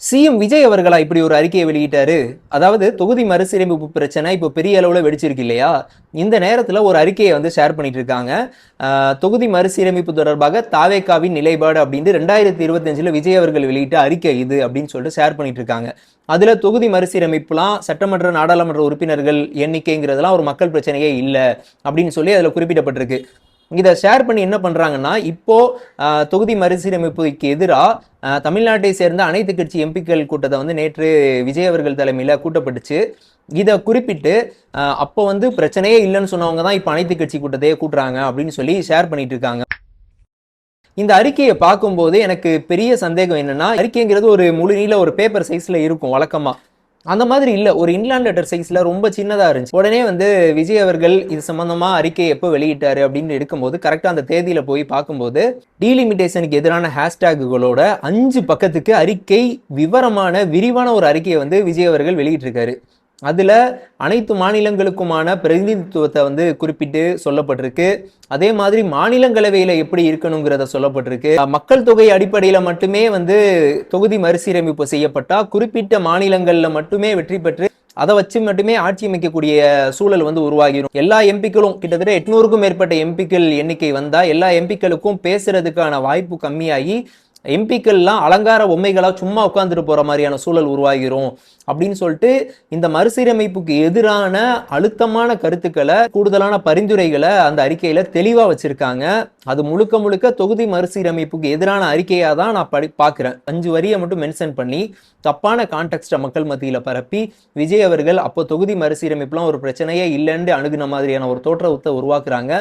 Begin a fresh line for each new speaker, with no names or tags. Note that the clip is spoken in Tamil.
சிஎம் விஜய் அவர்களா இப்படி ஒரு அறிக்கையை வெளியிட்டாரு. அதாவது தொகுதி மறுசீரமைப்பு பிரச்சனை இப்போ பெரிய அளவுல வெடிச்சிருக்கு இல்லையா? இந்த நேரத்துல ஒரு அறிக்கையை வந்து ஷேர் பண்ணிட்டு இருக்காங்க. தொகுதி மறுசீரமைப்பு தொடர்பாக தாவேகாவின் நிலைப்பாடு அப்படின்னு 2025ல விஜய் அவர்கள் வெளியிட்ட அறிக்கை இது அப்படின்னு சொல்லிட்டு ஷேர் பண்ணிட்டு இருக்காங்க. அதுல தொகுதி மறுசீரமைப்புலாம் சட்டமன்ற நாடாளுமன்ற உறுப்பினர்கள் எண்ணிக்கைங்கிறதுலாம் ஒரு மக்கள் பிரச்சனையே இல்லை அப்படின்னு சொல்லி அதுல குறிப்பிடப்பட்டிருக்கு. இதை ஷேர் பண்ணி என்ன பண்றாங்கன்னா, இப்போ தொகுதி மறுசீரமைப்புக்கு எதிராக தமிழ்நாட்டை சேர்ந்த அனைத்து கட்சி எம்பிக்கள் கூட்டத்தை வந்து நேற்று விஜய் அவர்கள் தலைமையில கூட்டப்பட்டுச்சு. இதை குறிப்பிட்டு அப்போ வந்து பிரச்சனையே இல்லைன்னு சொன்னவங்க தான் இப்போ அனைத்து கட்சி கூட்டத்தையே கூட்டுறாங்க அப்படின்னு சொல்லி ஷேர் பண்ணிட்டு இருக்காங்க. இந்த அறிக்கையை பார்க்கும்போது எனக்கு பெரிய சந்தேகம் என்னன்னா, அறிக்கைங்கிறது ஒரு முழு நீள ஒரு பேப்பர் சைஸ்ல இருக்கும் வழக்கமா. அந்த மாதிரி இல்ல, ஒரு இன்லேண்ட் லெட்டர் சைஸ்ல ரொம்ப சின்னதா இருந்துச்சு. உடனே வந்து விஜய் அவர்கள் இது சம்பந்தமா அறிக்கை எப்போ வெளியிட்டாரு அப்படின்னு எடுக்கும்போது கரெக்டா அந்த தேதியில போய் பார்க்கும்போது டீலிமிட்டேஷனுக்கு எதிரான ஹேஷ்டேக்குகளோட 5 பக்கத்துக்கு அறிக்கை, விரிவான ஒரு அறிக்கையை வந்து விஜய் அவர்கள் வெளியிட்டிருக்காரு. அதுல அனைத்து மாநிலங்களுக்குமான பிரதிநிதித்துவத்தை வந்து குறிப்பிட்டு சொல்லப்பட்டிருக்கு. அதே மாதிரி மாநிலங்களவையில எப்படி இருக்கணுங்கிறத சொல்லப்பட்டிருக்கு. மக்கள் தொகை அடிப்படையில மட்டுமே வந்து தொகுதி மறுசீரமைப்பு செய்யப்பட்டா குறிப்பிட்ட மாநிலங்கள்ல மட்டுமே வெற்றி பெற்று அதை வச்சு மட்டுமே ஆட்சி அமைக்கக்கூடிய சூழல் வந்து உருவாகிடும். எல்லா எம்பிக்களும் கிட்டத்தட்ட 800க்கும் மேற்பட்ட எம்பிக்கள் எண்ணிக்கை வந்தா எல்லா எம்பிக்களுக்கும் பேசுறதுக்கான வாய்ப்பு கம்மியாகி எம்பிக்கள்லாம் அலங்கார பொம்மைகளா சும்மா உட்காந்துட்டு போற மாதிரியான சூழல் உருவாகிரும் அப்படின்னு சொல்லிட்டு இந்த மறுசீரமைப்புக்கு எதிரான அழுத்தமான கருத்துக்களை, கூடுதலான பரிந்துரைகளை அந்த அறிக்கையில தெளிவா வச்சிருக்காங்க. அது முழுக்க முழுக்க தொகுதி மறுசீரமைப்புக்கு எதிரான அறிக்கையா தான் நான் பார்க்கிறேன். 5 வரியை மட்டும் மென்ஷன் பண்ணி தப்பான கான்டெக்ஸ்ட மக்கள் மத்தியில பரப்பி விஜய் அவர்கள் அப்போ தொகுதி மறுசீரமைப்புலாம் ஒரு பிரச்சனையே இல்லைன்னு அணுகுன மாதிரியான ஒரு தோற்றத்தை உருவாக்குறாங்க.